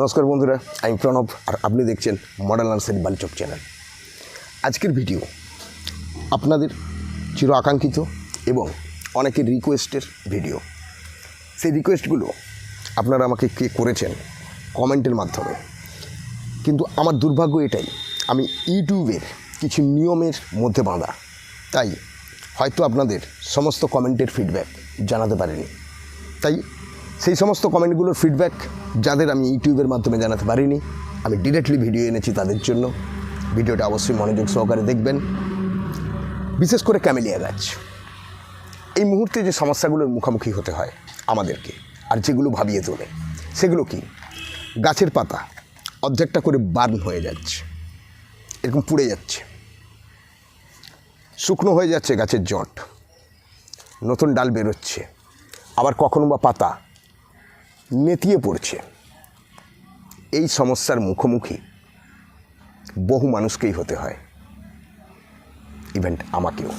নমস্কার বন্ধুরা, আমি প্রণব আর আপনি দেখছেন মডেল নার্সারি বালিচক চ্যানেল। আজকের ভিডিও আপনাদের চির আকাঙ্ক্ষিত এবং অনেকের রিকোয়েস্টের ভিডিও। সেই রিকোয়েস্টগুলো আপনারা আমাকে কে করেছেন কমেন্টের মাধ্যমে, কিন্তু আমার দুর্ভাগ্য এটাই, আমি ইউটিউবের কিছু নিয়মের মধ্যে বাঁধা, তাই হয়তো আপনাদের সমস্ত কমেন্টের ফিডব্যাক জানাতে পারিনি। তাই সেই সমস্ত কমেন্টগুলোর ফিডব্যাক যাদের আমি ইউটিউবের মাধ্যমে জানাতে পারিনি, আমি ডিরেক্টলি ভিডিও এনেছি তাদের জন্য। ভিডিওটা অবশ্যই মনোযোগ সহকারে দেখবেন। বিশেষ করে ক্যামেলিয়া গাছ, এই মুহূর্তে যে সমস্যাগুলোর মুখোমুখি হতে হয় আমাদেরকে, আর যেগুলো ভাবিয়ে তোলে সেগুলো কি? গাছের পাতা অর্ধেকটা করে বার্ন হয়ে যাচ্ছে, এরকম পুড়ে যাচ্ছে, শুকনো হয়ে যাচ্ছে গাছের জট, নতুন ডাল বেরোচ্ছে, আবার কখনো বা পাতা নেতিয়ে পড়ছে। এই সমস্যার মুখোমুখি বহু মানুষকেই হতে হয়, ইভেন আমাকেও।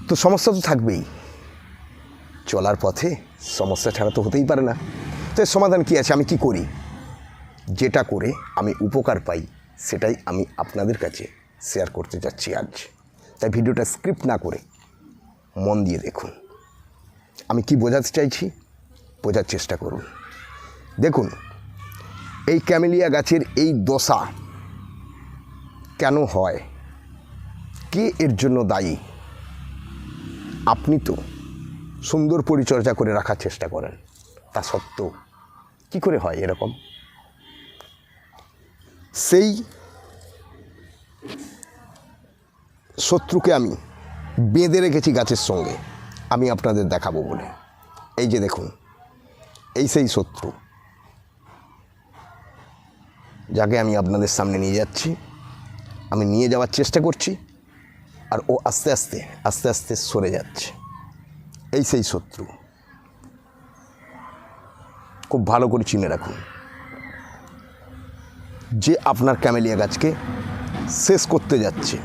তো সমস্যা তো থাকবেই, চলার পথে সমস্যা ছাড়া তো হতেই পারে না। তো এর সমাধান কী আছে? আমি কি করি? যেটা করে আমি উপকার পাই সেটাই আমি আপনাদের কাছে শেয়ার করতে যাচ্ছি আজ। তাই ভিডিওটা স্ক্রিপ্ট না করে মন দিয়ে দেখুন। আমি কি বোঝাতে চাইছি বোঝার চেষ্টা করুন। দেখুন, এই ক্যামেলিয়া গাছের এই দশা কেন হয়, কে এর জন্য দায়ী? আপনি তো সুন্দর পরিচর্যা করে রাখার চেষ্টা করেন, তা সত্ত্বেও কী করে হয় এরকম? সেই শত্রুকে আমি বেঁধে রেখেছি গাছের সঙ্গে, আমি আপনাদের দেখাবো বলে। এই যে দেখুন, এই সেই শত্রু যাকে আমি আপনাদের সামনে নিয়ে যাচ্ছি, আমি নিয়ে যাওয়ার চেষ্টা করছি, আর ও আস্তে আস্তে আস্তে আস্তে সরে যাচ্ছে। এই সেই শত্রু, খুব ভালো করে চিনে রাখুন, যে আপনার ক্যামেলিয়া গাছকে শেষ করতে যাচ্ছে।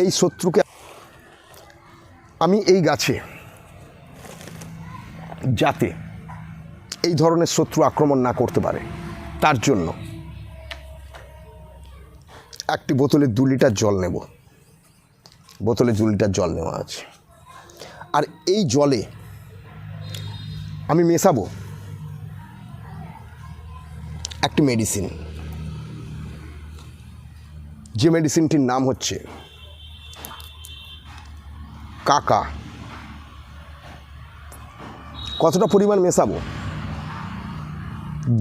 এই শত্রুকে আমি এই গাছে, যাতে এই ধরনের শত্রু আক্রমণ না করতে পারে, তার জন্য একটি বোতলে 2 লিটার জল নেব। বোতলে 2 লিটার জল নেওয়া আছে, আর এই জলে আমি মেশাবো একটি মেডিসিন, যে মেডিসিনটির নাম হচ্ছে কাকা। কতটা পরিমাণ মেশাবো?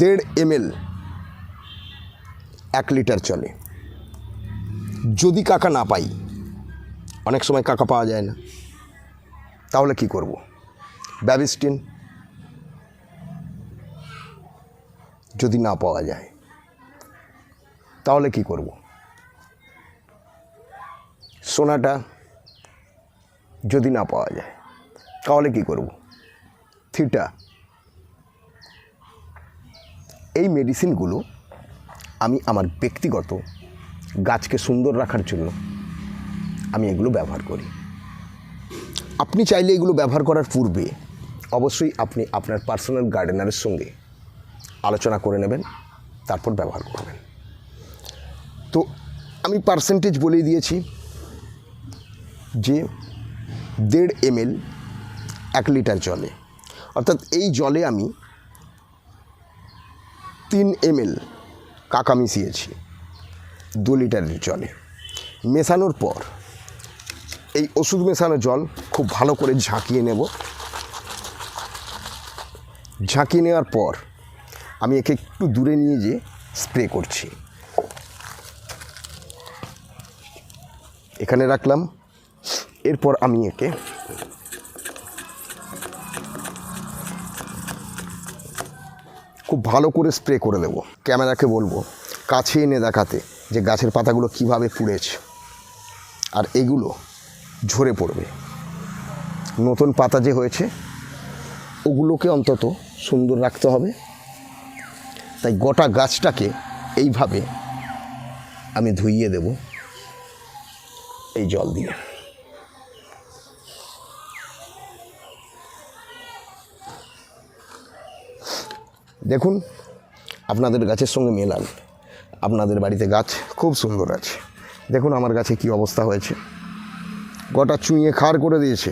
1.5 ml 1 লিটার জলে। যদি কাকা না পাই, অনেক সময় কাকা পাওয়া যায় না, তাহলে কি করব? ব্যাবিস্টিন। যদি না পাওয়া যায় তাহলে কি করব? সোনাটা। যদি না পাওয়া যায় তাহলে কি করব? থিটা। এই মেডিসিনগুলো আমি আমার ব্যক্তিগত গাছকে সুন্দর রাখার জন্য আমি এগুলো ব্যবহার করি। আপনি চাইলে এগুলো ব্যবহার করার পূর্বে অবশ্যই আপনি আপনার পার্সোনাল গার্ডেনারের সঙ্গে আলোচনা করে নেবেন, তারপর ব্যবহার করবেন। তো আমি পার্সেন্টেজ বলে দিয়েছি যে 1.5 ml 1 লিটার জলে, অর্থাৎ এই জলে আমি 3 ml কাকা মিশিয়েছি 2 লিটারের জলে। মেশানোর পর এই ওষুধ মেশানো জল খুব ভালো করে ঝাঁকিয়ে নেব। ঝাঁকিয়ে নেওয়ার পর আমি একে একটু দূরে নিয়ে যেয়ে স্প্রে করছি। এখানে রাখলাম। এরপর আমি একে খুব ভালো করে স্প্রে করে দেব। ক্যামেরাকে বলবো কাছে এনে দেখাতে যে গাছের পাতাগুলো কিভাবে পুড়েছে, আর এগুলো ঝরে পড়বে। নতুন পাতা যে হয়েছে ওগুলোকে অন্তত সুন্দর রাখতে হবে। তাই গোটা গাছটাকে এইভাবে আমি ধুইয়ে দেব এই জল দিয়ে। দেখুন আপনাদের গাছের সঙ্গে মেলান। আপনাদের বাড়িতে গাছ খুব সুন্দর আছে, দেখুন আমার গাছে কি অবস্থা হয়েছে, গোটা চুঁইয়ে খাড় করে দিয়েছে,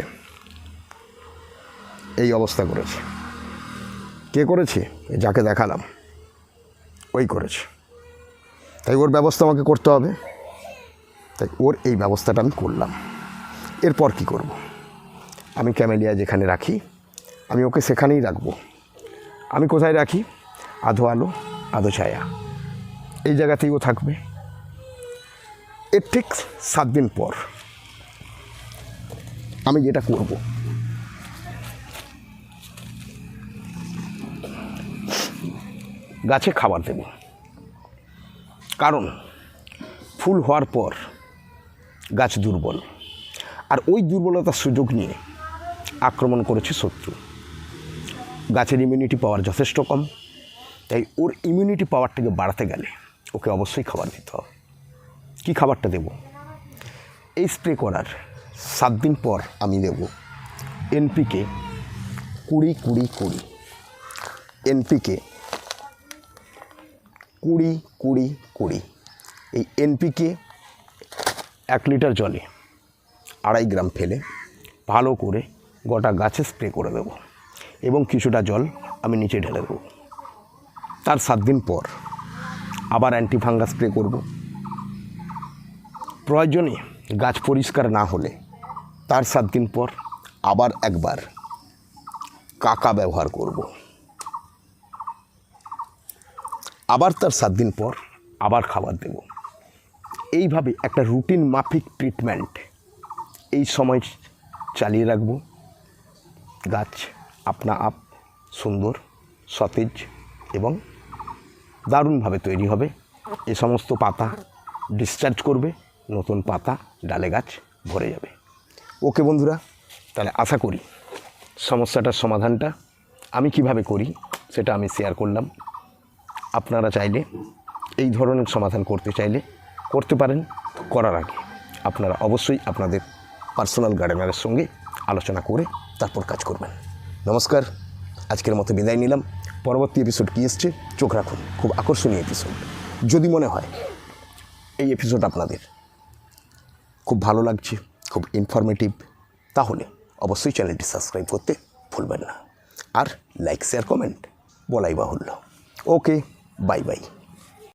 এই অবস্থা করেছে। কে করেছে? যাকে দেখালাম ওই করেছে। তাই ওর ব্যবস্থা আমাকে করতে হবে, তাই ওর এই ব্যবস্থাটা আমি করলাম। এরপর কি করব? আমি ক্যামেলিয়া যেখানে রাখি আমি ওকে সেখানেই রাখবো। আমি কোথায় রাখি? আধো আলো আধো ছায়া, এই জায়গাতেই ও থাকবে। এর ঠিক 7 দিন পর আমি যেটা করব, গাছে খাবার দেব। কারণ ফুল হওয়ার পর গাছ দুর্বল, আর ওই দুর্বলতার সুযোগ নিয়ে আক্রমণ করেছে শত্রু। গাছের ইমিউনিটি পাওয়ার যথেষ্ট কম, তাই ওর ইমিউনিটি পাওয়ারটাকে বাড়াতে গেলে ওকে অবশ্যই খাবার দিতে হবে। কী খাবারটা দেব? এই স্প্রে করার 7 দিন পর আমি দেব NPK 20-20-20, NPK 20-20-20। এই NPK 1 লিটার জলে 2.5 গ্রাম ফেলে ভালো করে গোটা গাছে স্প্রে করে দেব, এবং কিছুটা জল আমি নিচে ঢেলে দেবো। তার 7 দিন পর আবার অ্যান্টিফাঙ্গাস স্প্রে করব। প্রয়োজনে গাছ পরিষ্কার না হলে তার 7 দিন পর আবার একবার কাকা ব্যবহার করব। আবার তার 7 দিন পর আবার খাবার দেব। এইভাবে একটা রুটিন মাফিক ট্রিটমেন্ট এই সময় চালিয়ে রাখব। গাছ আপনা আপ সুন্দর, সতেজ এবং দারুণভাবে তৈরি হবে। এ সমস্ত পাতা ডিসচার্জ করবে, নতুন পাতা ডালে গাছ ভরে যাবে। ওকে বন্ধুরা, তাহলে আশা করি সমস্যাটার সমাধানটা আমি কিভাবে করি সেটা আমি শেয়ার করলাম। আপনারা চাইলে এই ধরনের সমাধান করতে চাইলে করতে পারেন। করার আগে আপনারা অবশ্যই আপনাদের পার্সোনাল গার্ডেনারের সঙ্গে আলোচনা করে তারপর কাজ করবেন। নমস্কার, আজকের মতো বিদায় নিলাম। পরবর্তী এপিসোড কী এসছে চোখ রাখুন, খুব আকর্ষণীয় এপিসোড। যদি মনে হয় এই এপিসোড আপনাদের খুব ভালো লাগছে, খুব ইনফরমেটিভ, তাহলে অবশ্যই চ্যানেলটি সাবস্ক্রাইব করতে ভুলবেন না। আর লাইক শেয়ার কমেন্ট বলাই বাহুল্য। ওকে, বাই বাই।